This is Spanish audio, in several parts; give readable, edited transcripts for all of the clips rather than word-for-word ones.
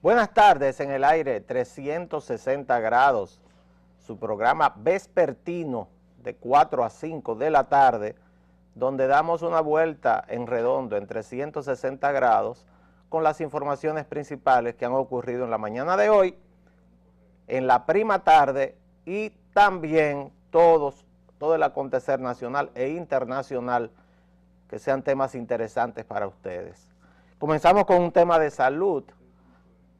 Buenas tardes, en el aire 360 grados, su programa vespertino de 4 a 5 de la tarde, donde damos una vuelta en redondo en 360 grados con las informaciones principales que han ocurrido en la mañana de hoy, en la prima tarde y también todo el acontecer nacional e internacional que sean temas interesantes para ustedes. Comenzamos con un tema de salud.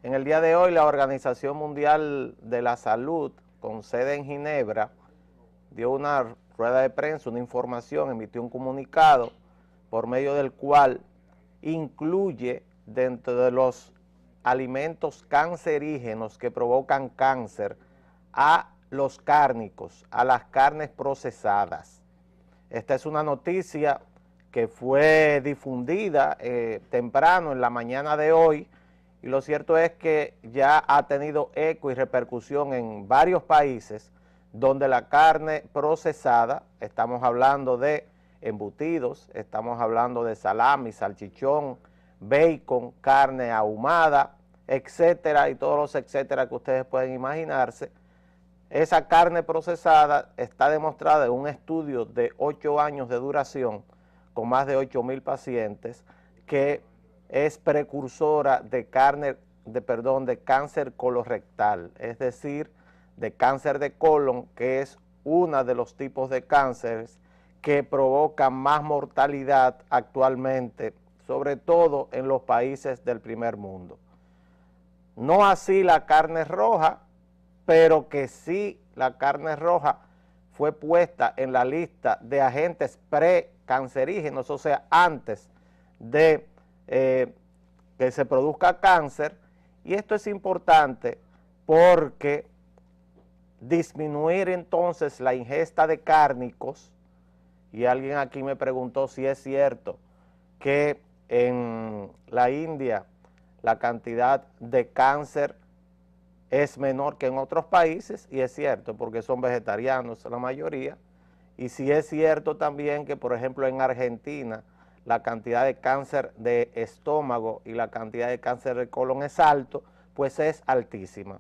En el día de hoy, la Organización Mundial de la Salud, con sede en Ginebra, dio una rueda de prensa, una información, emitió un comunicado por medio del cual incluye dentro de los alimentos cancerígenos que provocan cáncer a los cárnicos, a las carnes procesadas. Esta es una noticia que fue difundida temprano en la mañana de hoy, y lo cierto es que ya ha tenido eco y repercusión en varios países donde la carne procesada, estamos hablando de embutidos, estamos hablando de salami, salchichón, bacon, carne ahumada, etcétera, y todos los etcétera que ustedes pueden imaginarse. Esa carne procesada está demostrada en un estudio de 8 años de duración con más de 8,000 pacientes que es precursora de cáncer colorectal, es decir, de cáncer de colon, que es uno de los tipos de cánceres que provocan más mortalidad actualmente, sobre todo en los países del primer mundo. No así la carne roja, pero que sí la carne roja fue puesta en la lista de agentes precancerígenos, o sea, antes de que se produzca cáncer, y esto es importante porque disminuir entonces la ingesta de cárnicos, y alguien aquí me preguntó si es cierto que en la India la cantidad de cáncer es menor que en otros países, y es cierto porque son vegetarianos la mayoría, y si es cierto también que por ejemplo en Argentina la cantidad de cáncer de estómago y la cantidad de cáncer de colon es alto, pues es altísima.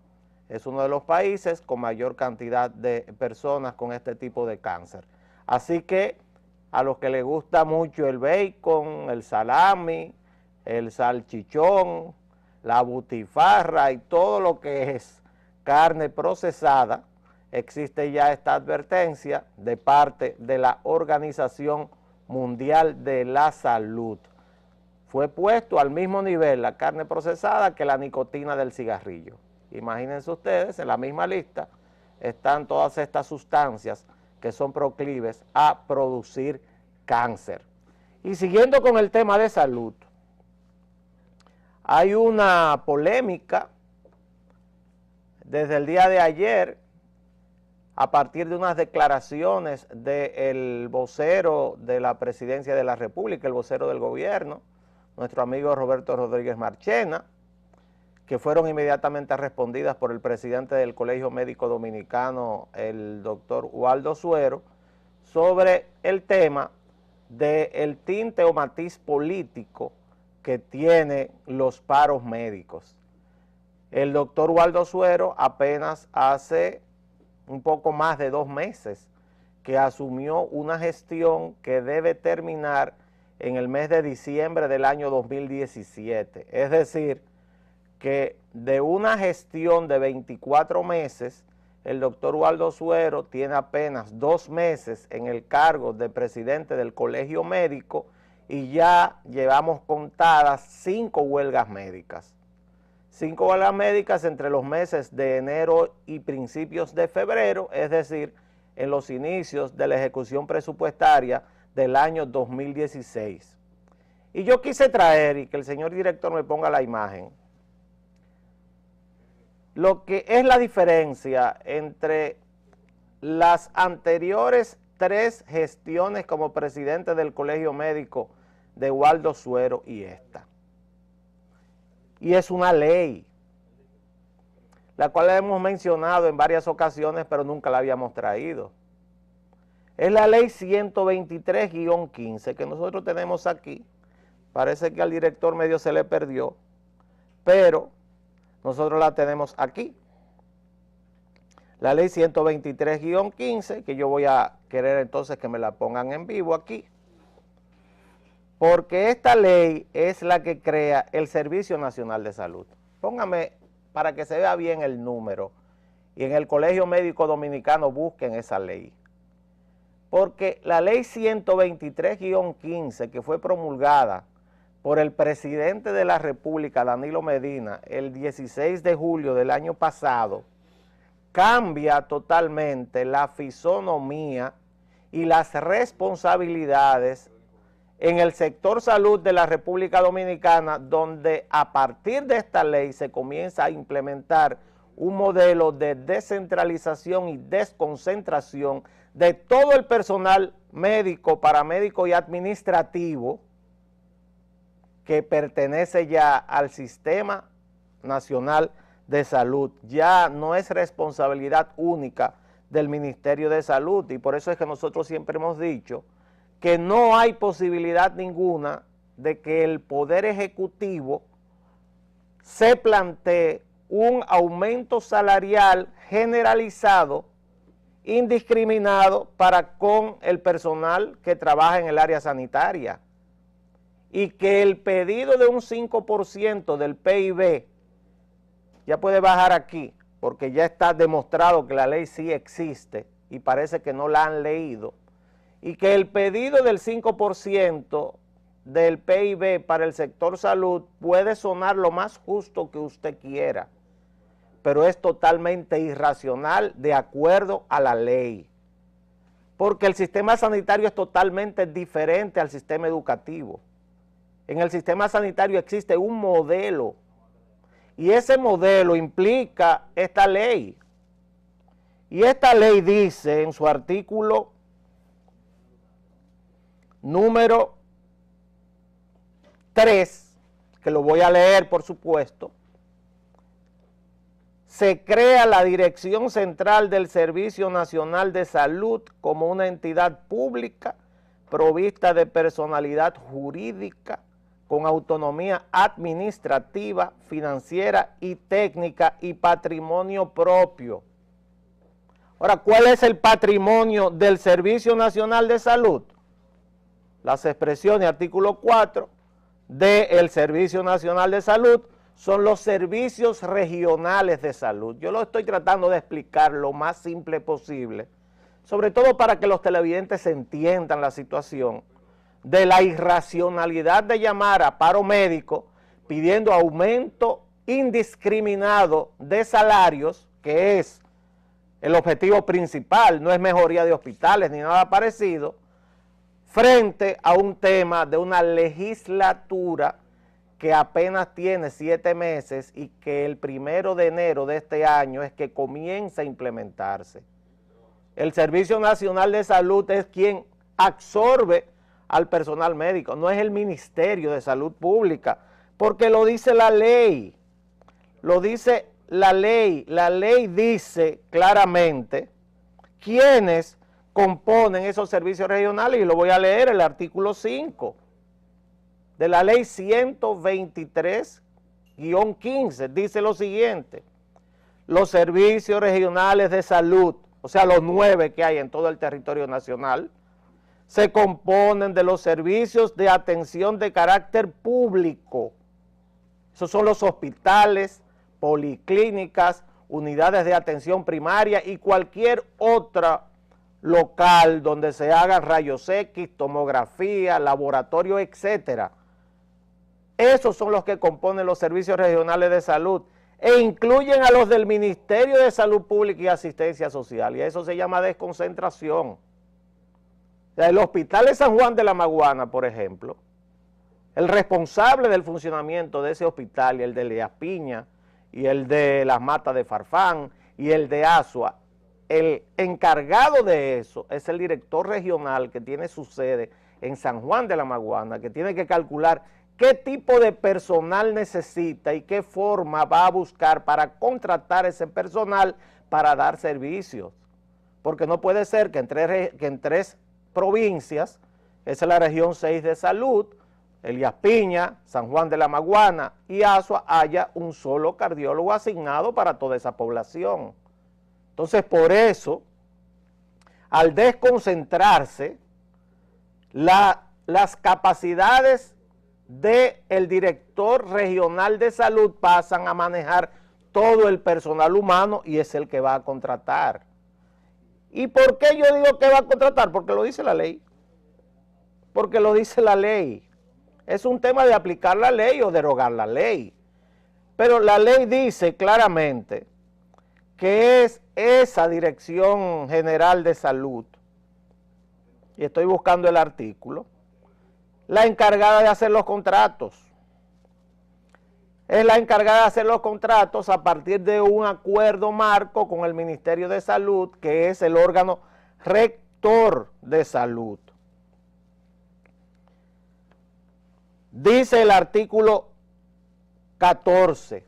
Es uno de los países con mayor cantidad de personas con este tipo de cáncer. Así que a los que les gusta mucho el bacon, el salami, el salchichón, la butifarra y todo lo que es carne procesada, existe ya esta advertencia de parte de la Organización Mundial de la Salud. Fue puesto al mismo nivel la carne procesada que la nicotina del cigarrillo. Imagínense ustedes, en la misma lista están todas estas sustancias que son proclives a producir cáncer. Y siguiendo con el tema de salud, hay una polémica desde el día de ayer a partir de unas declaraciones del vocero de la Presidencia de la República, el vocero del gobierno, nuestro amigo Roberto Rodríguez Marchena, que fueron inmediatamente respondidas por el presidente del Colegio Médico Dominicano, el doctor Waldo Suero, sobre el tema del tinte o matiz político que tienen los paros médicos. El doctor Waldo Suero apenas hace un poco más de 2 meses que asumió una gestión que debe terminar en el mes de diciembre del año 2017. Es decir, que de una gestión de 24 meses, el doctor Waldo Suero tiene apenas 2 meses en el cargo de presidente del Colegio Médico y ya llevamos contadas 5 huelgas médicas. 5 huelgas médicas entre los meses de enero y principios de febrero, es decir, en los inicios de la ejecución presupuestaria del año 2016. Y yo quise traer, y que el señor director me ponga la imagen, lo que es la diferencia entre las anteriores 3 gestiones como presidente del Colegio Médico de Waldo Suero y esta. Y es una ley, la cual hemos mencionado en varias ocasiones, pero nunca la habíamos traído. Es la ley 123-15 que nosotros tenemos aquí. Parece que al director medio se le perdió, pero nosotros la tenemos aquí. La ley 123-15, que yo voy a querer entonces que me la pongan en vivo aquí. Porque esta ley es la que crea el Servicio Nacional de Salud. Póngame para que se vea bien el número. Y en el Colegio Médico Dominicano busquen esa ley. Porque la ley 123-15, que fue promulgada por el presidente de la República, Danilo Medina, el 16 de julio del año pasado, cambia totalmente la fisonomía y las responsabilidades en el sector salud de la República Dominicana, donde a partir de esta ley se comienza a implementar un modelo de descentralización y desconcentración de todo el personal médico, paramédico y administrativo que pertenece ya al Sistema Nacional de Salud. Ya no es responsabilidad única del Ministerio de Salud, y por eso es que nosotros siempre hemos dicho que no hay posibilidad ninguna de que el Poder Ejecutivo se plantee un aumento salarial generalizado, indiscriminado para con el personal que trabaja en el área sanitaria, y que el pedido de un 5% del PIB, ya puede bajar aquí, porque ya está demostrado que la ley sí existe y parece que no la han leído, y que el pedido del 5% del PIB para el sector salud puede sonar lo más justo que usted quiera, pero es totalmente irracional de acuerdo a la ley, porque el sistema sanitario es totalmente diferente al sistema educativo. En el sistema sanitario existe un modelo, y ese modelo implica esta ley, y esta ley dice en su artículo número 3, que lo voy a leer por supuesto: se crea la Dirección Central del Servicio Nacional de Salud como una entidad pública provista de personalidad jurídica con autonomía administrativa, financiera y técnica y patrimonio propio. Ahora, ¿cuál es el patrimonio del Servicio Nacional de Salud? Las expresiones, artículo 4 del Servicio Nacional de Salud, son los servicios regionales de salud. Yo lo estoy tratando de explicar lo más simple posible, sobre todo para que los televidentes entiendan la situación de la irracionalidad de llamar a paro médico pidiendo aumento indiscriminado de salarios, que es el objetivo principal, no es mejoría de hospitales ni nada parecido, frente a un tema de una legislatura que apenas tiene 7 meses y que el 1 de enero de este año es que comienza a implementarse. El Servicio Nacional de Salud es quien absorbe al personal médico, no es el Ministerio de Salud Pública, porque lo dice la ley, lo dice la ley dice claramente quiénes componen esos servicios regionales, y lo voy a leer, el artículo 5 de la ley 123-15, dice lo siguiente: los servicios regionales de salud, o sea, los 9 que hay en todo el territorio nacional, se componen de los servicios de atención de carácter público. Esos son los hospitales, policlínicas, unidades de atención primaria y cualquier otra local donde se hagan rayos X, tomografía, laboratorio, etcétera. Esos son los que componen los servicios regionales de salud e incluyen a los del Ministerio de Salud Pública y Asistencia Social, y eso se llama desconcentración. O sea, el Hospital de San Juan de la Maguana, por ejemplo, el responsable del funcionamiento de ese hospital, y el de Elías Piña, y el de Las Matas de Farfán, y el de Asua, el encargado de eso es el director regional que tiene su sede en San Juan de la Maguana, que tiene que calcular qué tipo de personal necesita y qué forma va a buscar para contratar ese personal para dar servicios. Porque no puede ser que en tres provincias, esa es la región 6 de salud, Elías Piña, San Juan de la Maguana y Asua haya un solo cardiólogo asignado para toda esa población. Entonces, por eso, al desconcentrarse, las capacidades del director regional de salud pasan a manejar todo el personal humano y es el que va a contratar. ¿Y por qué yo digo que va a contratar? Porque lo dice la ley. Porque lo dice la ley. Es un tema de aplicar la ley o derogar la ley. Pero la ley dice claramente que es esa Dirección General de Salud, y estoy buscando el artículo, la encargada de hacer los contratos. Es la encargada de hacer los contratos a partir de un acuerdo marco con el Ministerio de Salud, que es el órgano rector de salud. Dice el artículo 14,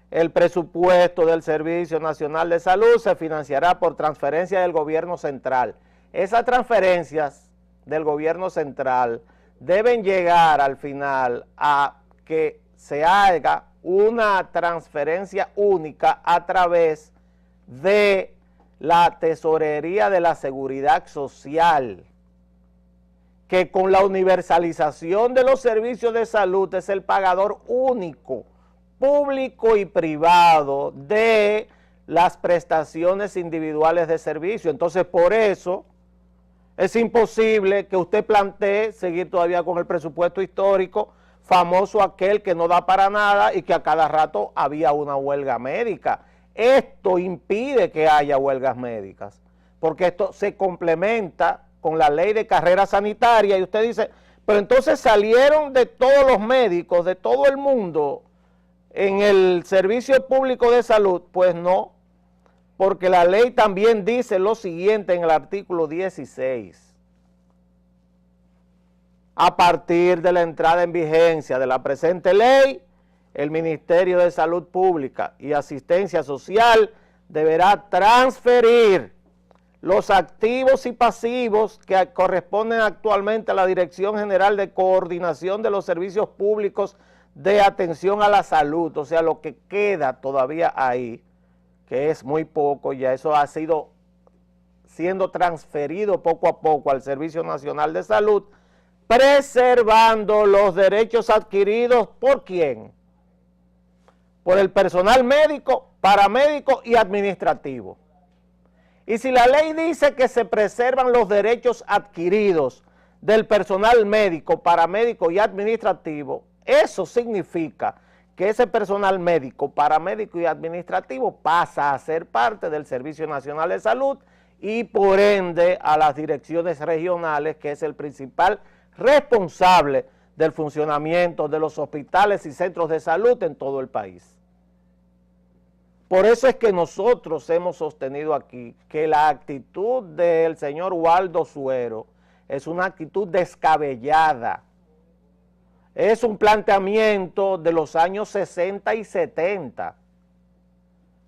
el presupuesto del Servicio Nacional de Salud se financiará por transferencia del gobierno central. Esas transferencias del gobierno central deben llegar al final a que se haga una transferencia única a través de la Tesorería de la Seguridad Social, que con la universalización de los servicios de salud es el pagador único, público y privado, de las prestaciones individuales de servicio. Entonces, por eso es imposible que usted plantee seguir todavía con el presupuesto histórico, famoso aquel que no da para nada y que a cada rato había una huelga médica. Esto impide que haya huelgas médicas, porque esto se complementa con la ley de carrera sanitaria, y usted dice, pero entonces salieron de todos los médicos, de todo el mundo, en el servicio público de salud. Pues no, porque la ley también dice lo siguiente en el artículo 16. A partir de la entrada en vigencia de la presente ley, el Ministerio de Salud Pública y Asistencia Social deberá transferir los activos y pasivos que corresponden actualmente a la Dirección General de Coordinación de los Servicios Públicos de Atención a la Salud, o sea, lo que queda todavía ahí, que es muy poco, ya eso ha sido siendo transferido poco a poco al Servicio Nacional de Salud, preservando los derechos adquiridos ¿por quién? Por el personal médico, paramédico y administrativo. Y si la ley dice que se preservan los derechos adquiridos del personal médico, paramédico y administrativo, eso significa que ese personal médico, paramédico y administrativo pasa a ser parte del Servicio Nacional de Salud y por ende a las direcciones regionales, que es el principal responsable del funcionamiento de los hospitales y centros de salud en todo el país. Por eso es que nosotros hemos sostenido aquí que la actitud del señor Waldo Suero es una actitud descabellada. Es un planteamiento de los años 60 y 70.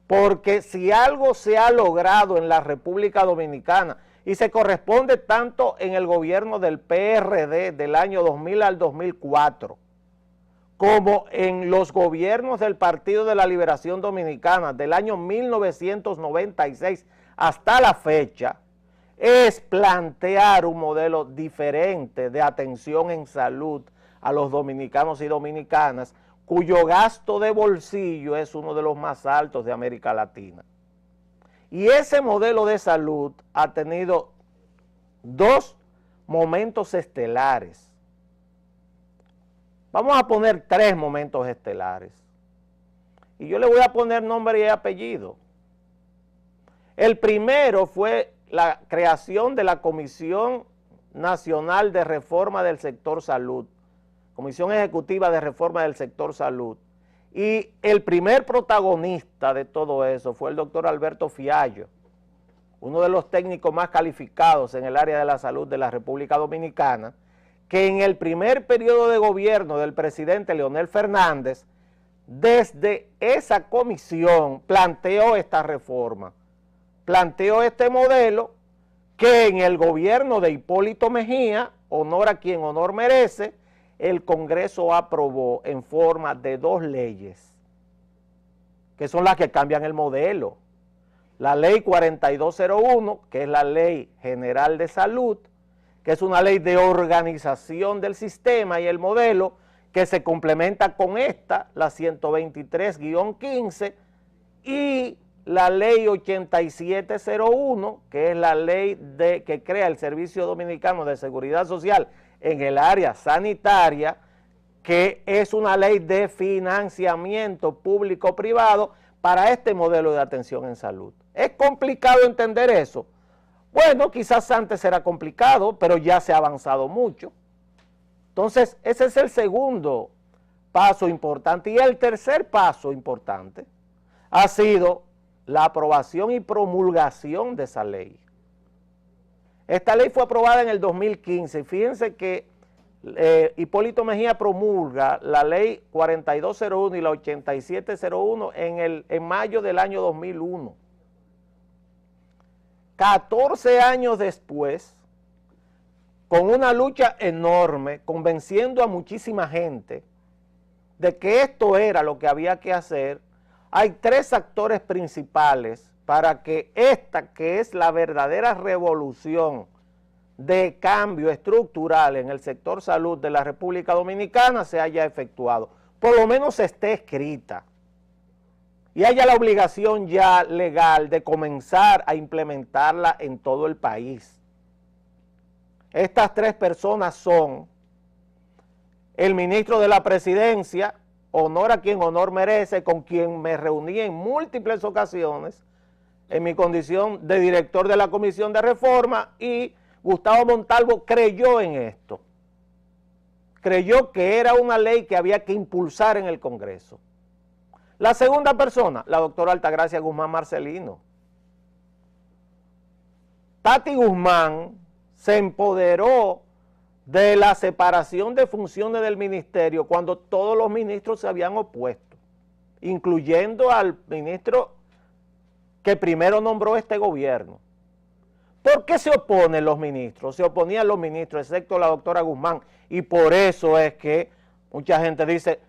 Porque si algo se ha logrado en la República Dominicana, y se corresponde tanto en el gobierno del PRD del año 2000 al 2004, como en los gobiernos del Partido de la Liberación Dominicana del año 1996 hasta la fecha, es plantear un modelo diferente de atención en salud a los dominicanos y dominicanas, cuyo gasto de bolsillo es uno de los más altos de América Latina. Y ese modelo de salud ha tenido dos momentos estelares. Vamos a poner 3 momentos estelares. Y yo le voy a poner nombre y apellido. El primero fue la creación de la Comisión Nacional de Reforma del Sector Salud, Comisión Ejecutiva de Reforma del Sector Salud. Y el primer protagonista de todo eso fue el doctor Alberto Fiallo, uno de los técnicos más calificados en el área de la salud de la República Dominicana, que en el primer periodo de gobierno del presidente Leonel Fernández, desde esa comisión planteó esta reforma, planteó este modelo que en el gobierno de Hipólito Mejía, honor a quien honor merece, el Congreso aprobó en forma de 2 leyes, que son las que cambian el modelo. La ley 4201, que es la Ley General de Salud, que es una ley de organización del sistema y el modelo, que se complementa con esta, la 123-15, y la ley 8701, que es la ley que crea el Servicio Dominicano de Seguridad Social en el área sanitaria, que es una ley de financiamiento público-privado para este modelo de atención en salud. ¿Es complicado entender eso? Bueno, quizás antes era complicado, pero ya se ha avanzado mucho. Entonces, ese es el segundo paso importante. Y el tercer paso importante ha sido la aprobación y promulgación de esa ley. Esta ley fue aprobada en el 2015 y fíjense que Hipólito Mejía promulga la ley 4201 y la 8701 en mayo del año 2001. 14 años después, con una lucha enorme, convenciendo a muchísima gente de que esto era lo que había que hacer, hay 3 actores principales para que esta, que es la verdadera revolución de cambio estructural en el sector salud de la República Dominicana, se haya efectuado. Por lo menos esté escrita y haya la obligación ya legal de comenzar a implementarla en todo el país. Estas 3 personas son el ministro de la Presidencia, honor a quien honor merece, con quien me reuní en múltiples ocasiones en mi condición de director de la Comisión de Reforma, y Gustavo Montalvo creyó en esto. Creyó que era una ley que había que impulsar en el Congreso. La segunda persona, la doctora Altagracia Guzmán Marcelino. Tati Guzmán se empoderó de la separación de funciones del ministerio cuando todos los ministros se habían opuesto, incluyendo al ministro que primero nombró este gobierno. ¿Por qué se oponen los ministros? Se oponían los ministros, excepto la doctora Guzmán, y por eso es que mucha gente dice,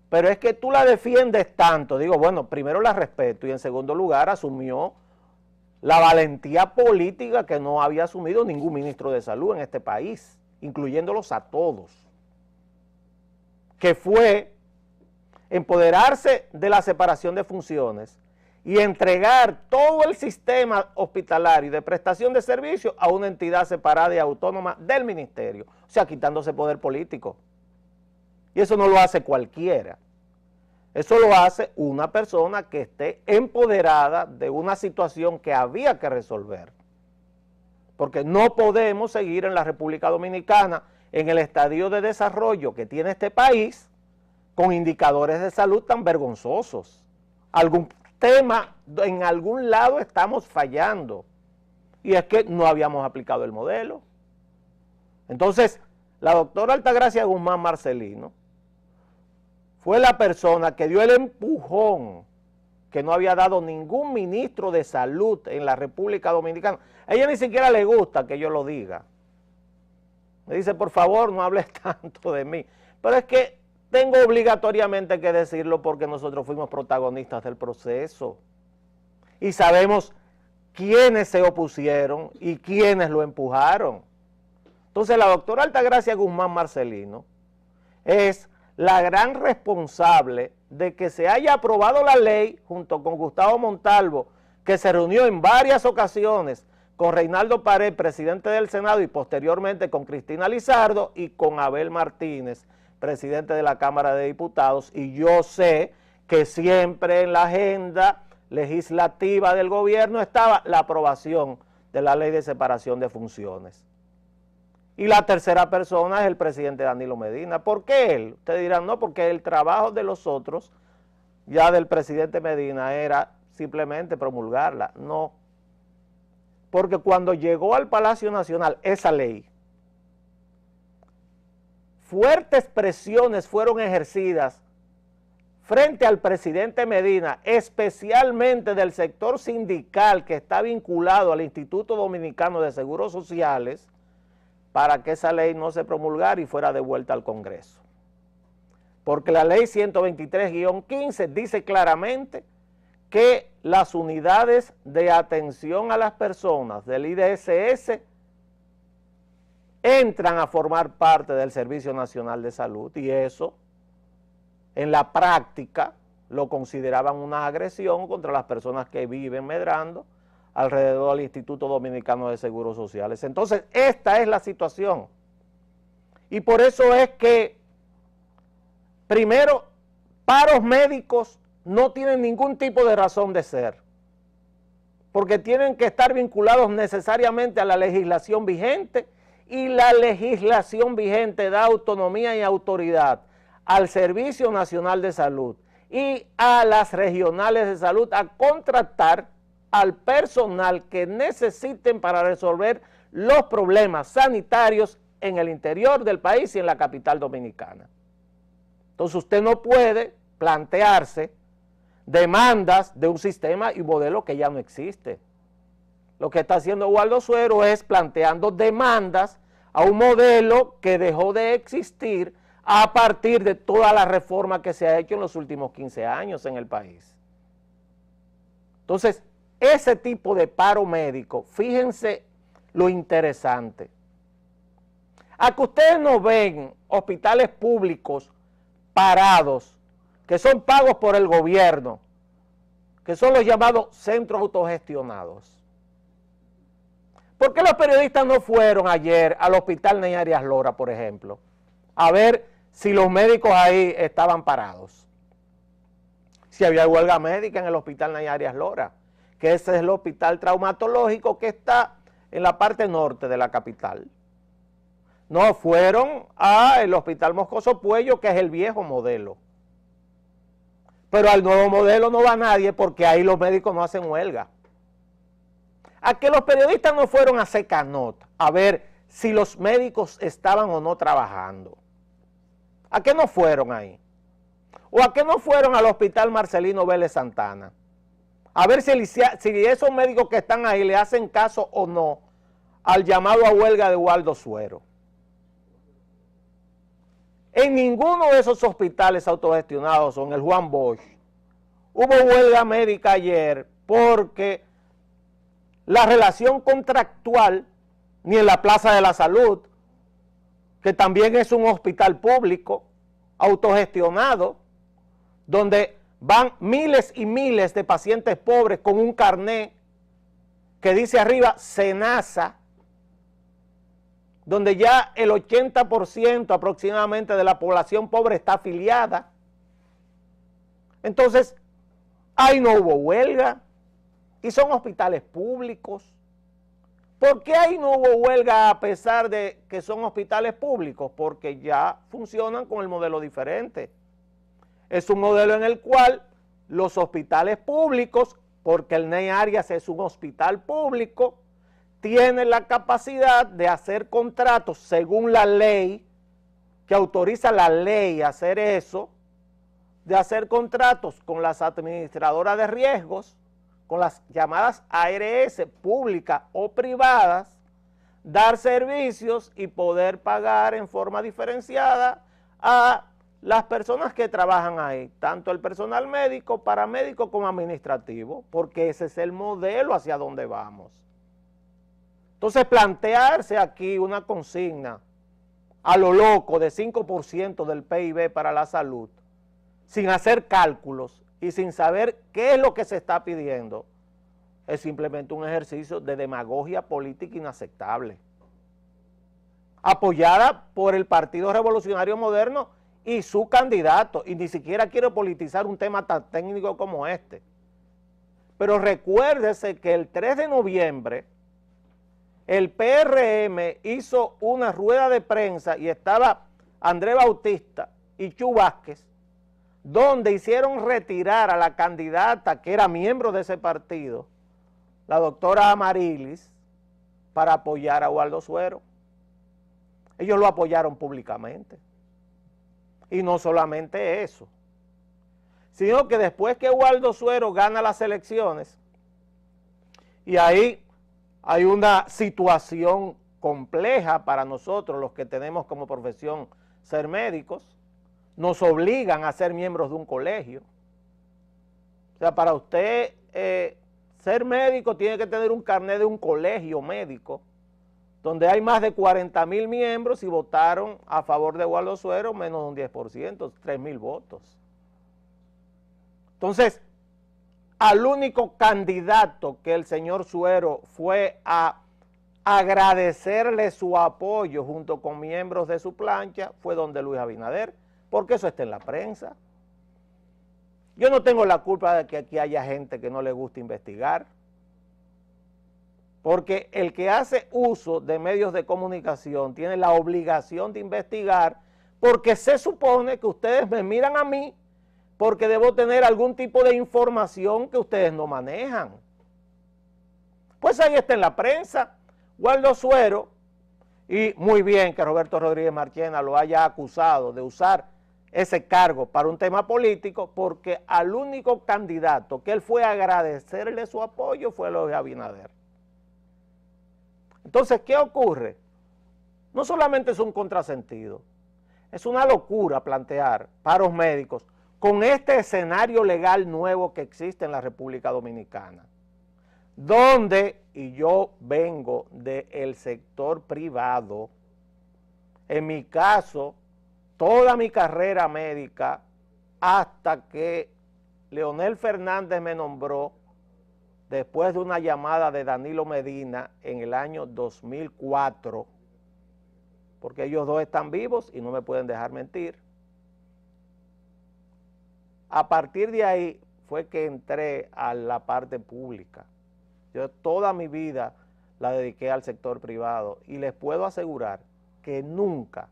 pero es que tú la defiendes tanto. Digo, bueno, primero la respeto y en segundo lugar asumió la valentía política que no había asumido ningún ministro de salud en este país, incluyéndolos a todos, que fue empoderarse de la separación de funciones y entregar todo el sistema hospitalario y de prestación de servicios a una entidad separada y autónoma del ministerio, o sea, quitándose poder político. Y eso no lo hace cualquiera. Eso lo hace una persona que esté empoderada de una situación que había que resolver. Porque no podemos seguir en la República Dominicana en el estadio de desarrollo que tiene este país con indicadores de salud tan vergonzosos. Algún tema, en algún lado estamos fallando, y es que no habíamos aplicado el modelo. Entonces, la doctora Altagracia Guzmán Marcelino fue la persona que dio el empujón que no había dado ningún ministro de salud en la República Dominicana. A ella ni siquiera le gusta que yo lo diga. Me dice, por favor, no hables tanto de mí. Pero es que tengo obligatoriamente que decirlo porque nosotros fuimos protagonistas del proceso. Y sabemos quiénes se opusieron y quiénes lo empujaron. Entonces, la doctora Altagracia Guzmán Marcelino es la gran responsable de que se haya aprobado la ley junto con Gustavo Montalvo, que se reunió en varias ocasiones con Reinaldo Pared, presidente del Senado, y posteriormente con Cristina Lizardo y con Abel Martínez, presidente de la Cámara de Diputados, y yo sé que siempre en la agenda legislativa del gobierno estaba la aprobación de la ley de separación de funciones. Y la tercera persona es el presidente Danilo Medina. ¿Por qué él? Ustedes dirán, no, porque el trabajo de los otros, ya del presidente Medina, era simplemente promulgarla. No, porque cuando llegó al Palacio Nacional esa ley, fuertes presiones fueron ejercidas frente al presidente Medina, especialmente del sector sindical que está vinculado al Instituto Dominicano de Seguros Sociales, para que esa ley no se promulgara y fuera devuelta al Congreso. Porque la ley 123-15 dice claramente que las unidades de atención a las personas del IDSS entran a formar parte del Servicio Nacional de Salud, y eso en la práctica lo consideraban una agresión contra las personas que viven medrando alrededor del Instituto Dominicano de Seguros Sociales. Entonces, esta es la situación. Y por eso es que, primero, paros médicos no tienen ningún tipo de razón de ser, porque tienen que estar vinculados necesariamente a la legislación vigente, y la legislación vigente da autonomía y autoridad al Servicio Nacional de Salud y a las regionales de salud a contratar al personal que necesiten para resolver los problemas sanitarios en el interior del país y en la capital dominicana. Entonces usted no puede plantearse demandas de un sistema y modelo que ya no existe. Lo que está haciendo Waldo Suero es planteando demandas a un modelo que dejó de existir a partir de toda la reforma que se ha hecho en los últimos 15 años en el país. Entonces, ese tipo de paro médico, fíjense lo interesante. A que ustedes no ven hospitales públicos parados, que son pagos por el gobierno, que son los llamados centros autogestionados. ¿Por qué los periodistas no fueron ayer al hospital Ney Arias Lora, por ejemplo, a ver si los médicos ahí estaban parados? Si había huelga médica en el hospital Ney Arias Lora, que ese es el hospital traumatológico que está en la parte norte de la capital. No fueron al hospital Moscoso Puello, que es el viejo modelo. Pero al nuevo modelo no va nadie porque ahí los médicos no hacen huelga. A que los periodistas no fueron a Secanot a ver si los médicos estaban o no trabajando. ¿A qué no fueron ahí? ¿O a qué no fueron al hospital Marcelino Vélez Santana? A ver si esos médicos que están ahí le hacen caso o no al llamado a huelga de Waldo Suero. En ninguno de esos hospitales autogestionados o en el Juan Bosch hubo huelga médica ayer porque la relación contractual, ni en la Plaza de la Salud, que también es un hospital público, autogestionado, donde van miles y miles de pacientes pobres con un carné que dice arriba SENASA, donde ya el 80% aproximadamente de la población pobre está afiliada. Entonces, ahí no hubo huelga y son hospitales públicos. ¿Por qué ahí no hubo huelga a pesar de que son hospitales públicos? Porque ya funcionan con el modelo diferente. Es un modelo en el cual los hospitales públicos, porque el Ney Arias es un hospital público, tienen la capacidad de hacer contratos según la ley, que autoriza la ley a hacer eso, de hacer contratos con las administradoras de riesgos, con las llamadas ARS públicas o privadas, dar servicios y poder pagar en forma diferenciada a las personas que trabajan ahí, tanto el personal médico, paramédico como administrativo, porque ese es el modelo hacia donde vamos. Entonces, plantearse aquí una consigna a lo loco de 5% del PIB para la salud, sin hacer cálculos y sin saber qué es lo que se está pidiendo, es simplemente un ejercicio de demagogia política inaceptable, apoyada por el Partido Revolucionario Moderno y su candidato, y ni siquiera quiero politizar un tema tan técnico como este. Pero recuérdese que el 3 de noviembre el PRM hizo una rueda de prensa y estaba Andrés Bautista y Chu Vázquez, donde hicieron retirar a la candidata que era miembro de ese partido, la doctora Amarilis, para apoyar a Waldo Suero. Ellos lo apoyaron públicamente. Y no solamente eso, sino que después que Waldo Suero gana las elecciones, y ahí hay una situación compleja para nosotros los que tenemos como profesión ser médicos, nos obligan a ser miembros de un colegio. O sea, para usted ser médico tiene que tener un carnet de un colegio médico, donde hay más de 40,000 miembros y votaron a favor de Waldo Suero menos de un 10%, 3,000 votos. Entonces, al único candidato que el señor Suero fue a agradecerle su apoyo junto con miembros de su plancha fue don Luis Abinader, porque eso está en la prensa. Yo no tengo la culpa de que aquí haya gente que no le gusta investigar, porque el que hace uso de medios de comunicación tiene la obligación de investigar, porque se supone que ustedes me miran a mí porque debo tener algún tipo de información que ustedes no manejan. Pues ahí está en la prensa, Waldo Suero, y muy bien que Roberto Rodríguez Marchena lo haya acusado de usar ese cargo para un tema político, porque al único candidato que él fue a agradecerle su apoyo fue Luis Abinader. Entonces, ¿qué ocurre? No solamente es un contrasentido, es una locura plantear paros médicos con este escenario legal nuevo que existe en la República Dominicana, donde, y yo vengo del sector privado, en mi caso, toda mi carrera médica, hasta que Leonel Fernández me nombró, después de una llamada de Danilo Medina en el año 2004, porque ellos dos están vivos y no me pueden dejar mentir. A partir de ahí fue que entré a la parte pública. Yo toda mi vida la dediqué al sector privado y les puedo asegurar que nunca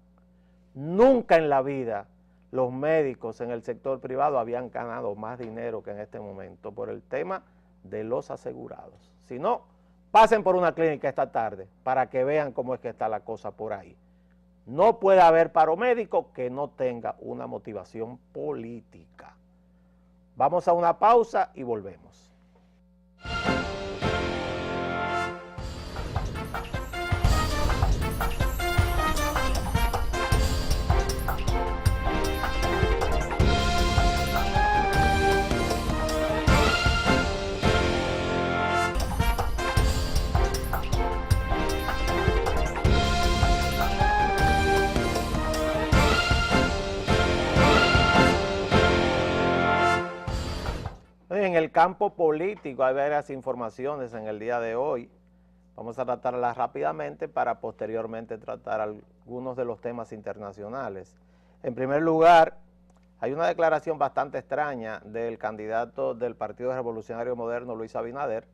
en la vida los médicos en el sector privado habían ganado más dinero que en este momento por el tema de los asegurados. Si no, pasen por una clínica esta tarde para que vean cómo es que está la cosa por ahí. No puede haber paro médico que no tenga una motivación política. Vamos a una pausa y volvemos. En el campo político hay varias informaciones en el día de hoy. Vamos a tratarlas rápidamente para posteriormente tratar algunos de los temas internacionales. En primer lugar, hay una declaración bastante extraña del candidato del Partido Revolucionario Moderno, Luis Abinader,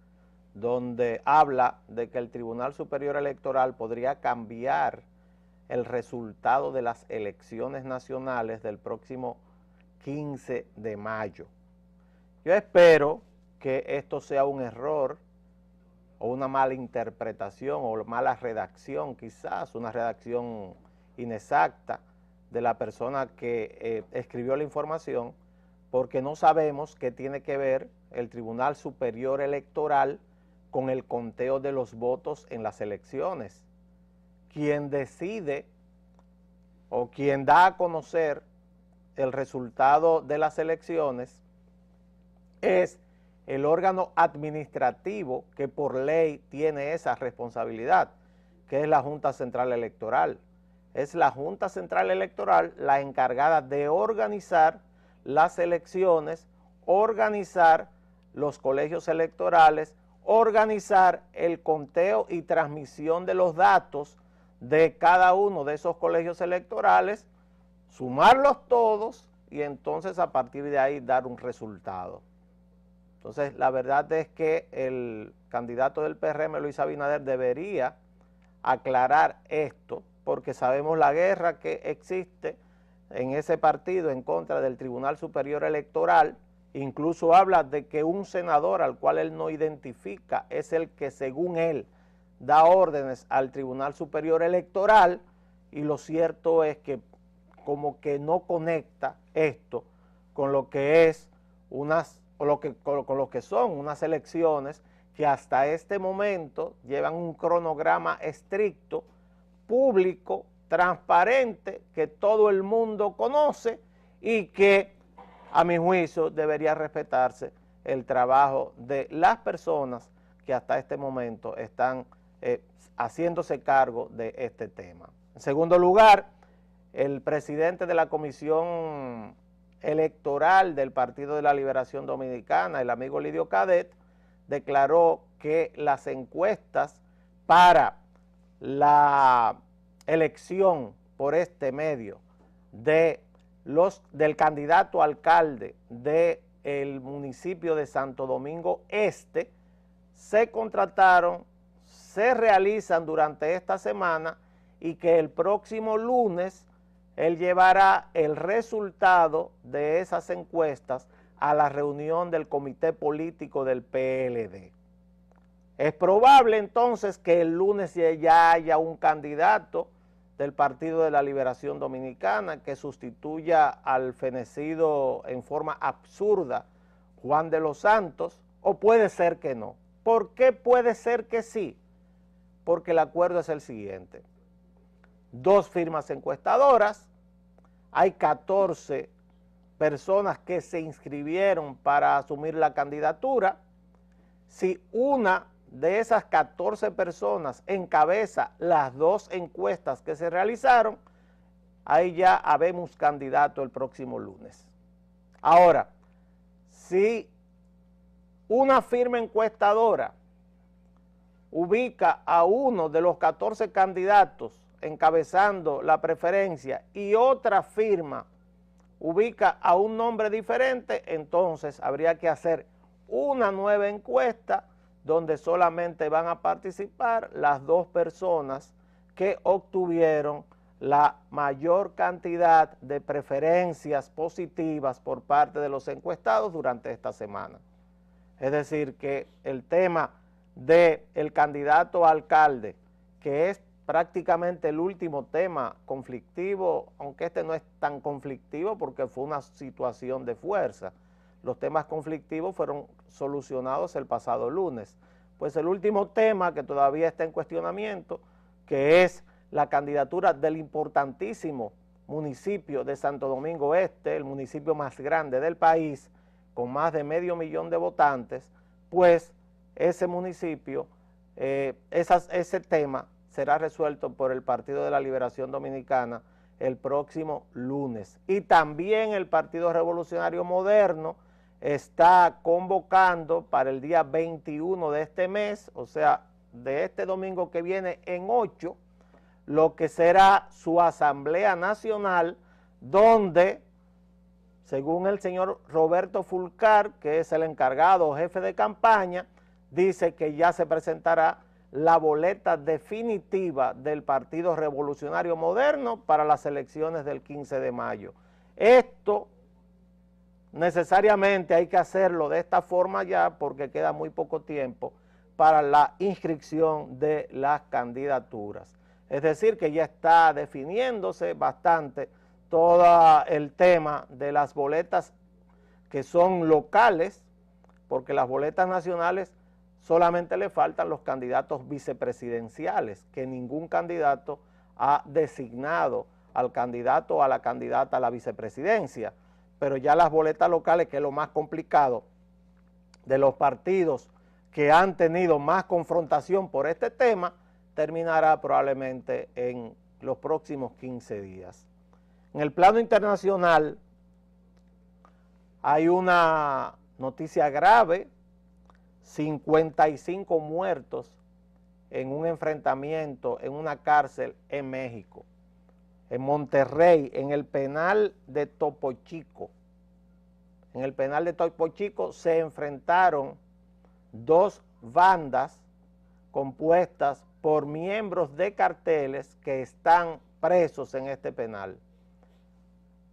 donde habla de que el Tribunal Superior Electoral podría cambiar el resultado de las elecciones nacionales del próximo 15 de mayo. Yo espero que esto sea un error o una mala interpretación o mala redacción, quizás una redacción inexacta de la persona que escribió la información, porque no sabemos qué tiene que ver el Tribunal Superior Electoral con el conteo de los votos en las elecciones. Quien decide o quien da a conocer el resultado de las elecciones es el órgano administrativo que por ley tiene esa responsabilidad, que es la Junta Central Electoral. Es la Junta Central Electoral la encargada de organizar las elecciones, organizar los colegios electorales, organizar el conteo y transmisión de los datos de cada uno de esos colegios electorales, sumarlos todos y entonces a partir de ahí dar un resultado. Entonces, la verdad es que el candidato del PRM, Luis Abinader, debería aclarar esto, porque sabemos la guerra que existe en ese partido en contra del Tribunal Superior Electoral. Incluso habla de que un senador al cual él no identifica es el que, según él, da órdenes al Tribunal Superior Electoral, y lo cierto es que como que no conecta esto con lo que es con lo que son unas elecciones que hasta este momento llevan un cronograma estricto, público, transparente, que todo el mundo conoce y que, a mi juicio, debería respetarse el trabajo de las personas que hasta este momento están haciéndose cargo de este tema. En segundo lugar, el presidente de la Comisión Electoral del Partido de la Liberación Dominicana, el amigo Lidio Cadet, declaró que las encuestas para la elección por este medio del candidato alcalde del municipio de Santo Domingo Este se contrataron, se realizan durante esta semana y que el próximo lunes él llevará el resultado de esas encuestas a la reunión del comité político del PLD. Es probable entonces que el lunes ya haya un candidato del Partido de la Liberación Dominicana que sustituya al fenecido en forma absurda Juan de los Santos, o puede ser que no. ¿Por qué puede ser que sí? Porque el acuerdo es el siguiente: 2 firmas encuestadoras, hay 14 personas que se inscribieron para asumir la candidatura. Si una de esas 14 personas encabeza las 2 encuestas que se realizaron, ahí ya habemos candidato el próximo lunes. Ahora, si una firma encuestadora ubica a uno de los 14 candidatos encabezando la preferencia y otra firma ubica a un nombre diferente, entonces habría que hacer una nueva encuesta donde solamente van a participar las 2 personas que obtuvieron la mayor cantidad de preferencias positivas por parte de los encuestados durante esta semana. Es decir, que el tema del candidato a alcalde, que es prácticamente el último tema conflictivo, aunque este no es tan conflictivo porque fue una situación de fuerza. Los temas conflictivos fueron solucionados el pasado lunes. Pues el último tema que todavía está en cuestionamiento, que es la candidatura del importantísimo municipio de Santo Domingo Este, el municipio más grande del país, con más de 500,000 de votantes, pues ese municipio, ese tema será resuelto por el Partido de la Liberación Dominicana el próximo lunes. Y también el Partido Revolucionario Moderno está convocando para el día 21 de este mes, o sea, de este domingo que viene en 8, lo que será su Asamblea Nacional, donde, según el señor Roberto Fulcar, que es el encargado o jefe de campaña, dice que ya se presentará la boleta definitiva del Partido Revolucionario Moderno para las elecciones del 15 de mayo. Esto necesariamente hay que hacerlo de esta forma ya porque queda muy poco tiempo para la inscripción de las candidaturas. Es decir, que ya está definiéndose bastante todo el tema de las boletas que son locales, porque las boletas nacionales solamente le faltan los candidatos vicepresidenciales, que ningún candidato ha designado al candidato o a la candidata a la vicepresidencia. Pero ya las boletas locales, que es lo más complicado de los partidos que han tenido más confrontación por este tema, terminará probablemente en los próximos 15 días. En el plano internacional hay una noticia grave: 55 muertos en un enfrentamiento en una cárcel en México, en Monterrey, en el penal de Topo Chico. En el penal de Topo Chico se enfrentaron 2 bandas compuestas por miembros de carteles que están presos en este penal.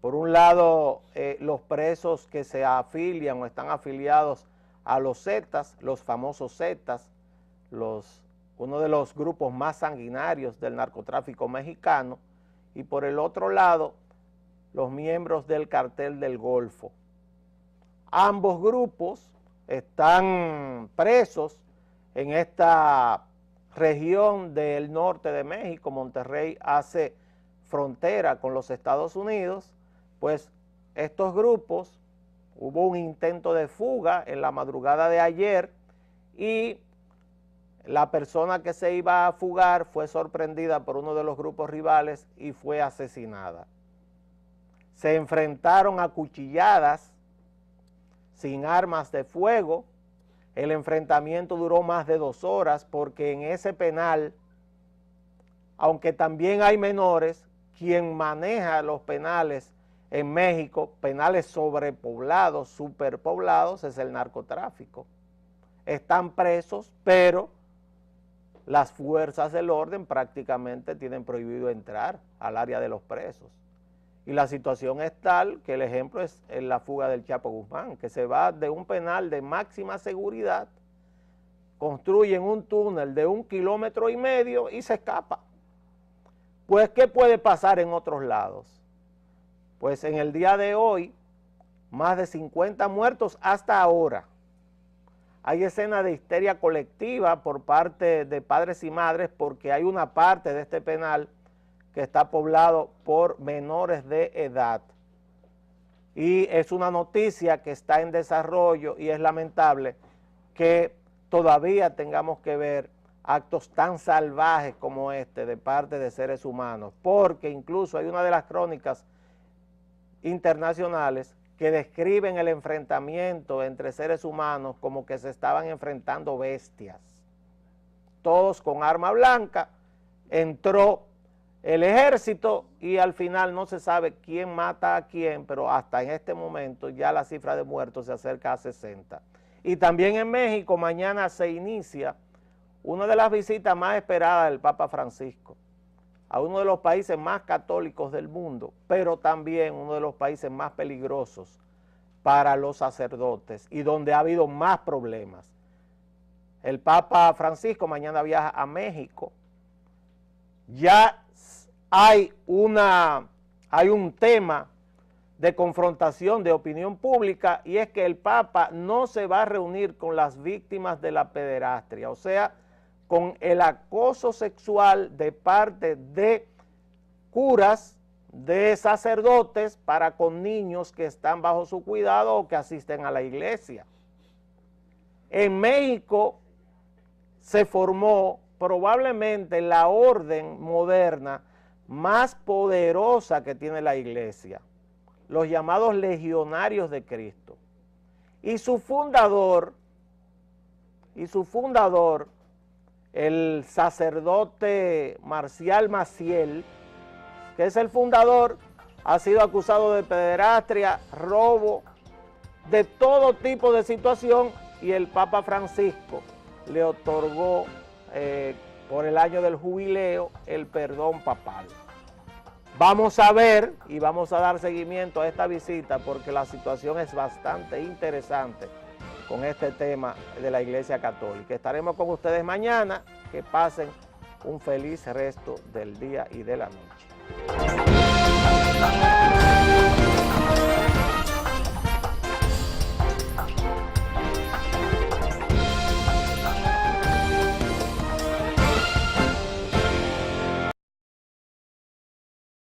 Por un lado, los presos que se afilian o están afiliados a los Zetas, los famosos Zetas, uno de los grupos más sanguinarios del narcotráfico mexicano, y por el otro lado, los miembros del cartel del Golfo. Ambos grupos están presos en esta región del norte de México. Monterrey hace frontera con los Estados Unidos, pues estos grupos, hubo un intento de fuga en la madrugada de ayer y la persona que se iba a fugar fue sorprendida por uno de los grupos rivales y fue asesinada. Se enfrentaron a cuchilladas sin armas de fuego. El enfrentamiento duró más de 2 horas porque en ese penal, aunque también hay menores, quien maneja los penales en México, penales sobrepoblados, superpoblados, es el narcotráfico. Están presos, pero las fuerzas del orden prácticamente tienen prohibido entrar al área de los presos. Y la situación es tal que el ejemplo es en la fuga del Chapo Guzmán, que se va de un penal de máxima seguridad, construyen un túnel de 1,5 kilómetros y se escapa. Pues, ¿qué puede pasar en otros lados? Pues en el día de hoy, más de 50 muertos hasta ahora. Hay escenas de histeria colectiva por parte de padres y madres porque hay una parte de este penal que está poblado por menores de edad. Y es una noticia que está en desarrollo y es lamentable que todavía tengamos que ver actos tan salvajes como este de parte de seres humanos, porque incluso hay una de las crónicas internacionales que describen el enfrentamiento entre seres humanos como que se estaban enfrentando bestias. Todos con arma blanca, entró el ejército y al final no se sabe quién mata a quién, pero hasta en este momento ya la cifra de muertos se acerca a 60. Y también en México mañana se inicia una de las visitas más esperadas del Papa Francisco a uno de los países más católicos del mundo, pero también uno de los países más peligrosos para los sacerdotes y donde ha habido más problemas. El Papa Francisco mañana viaja a México. Ya hay un tema de confrontación de opinión pública y es que el Papa no se va a reunir con las víctimas de la pederastia, o sea, con el acoso sexual de parte de curas, de sacerdotes para con niños que están bajo su cuidado o que asisten a la iglesia. En México se formó probablemente la orden moderna más poderosa que tiene la iglesia, los llamados legionarios de Cristo. Y su fundador, el sacerdote Marcial Maciel, que es el fundador, ha sido acusado de pederastia, robo, de todo tipo de situación, y el Papa Francisco le otorgó por el año del jubileo el perdón papal. Vamos a ver y vamos a dar seguimiento a esta visita porque la situación es bastante interesante con este tema de la Iglesia Católica. Estaremos con ustedes mañana. Que pasen un feliz resto del día y de la noche.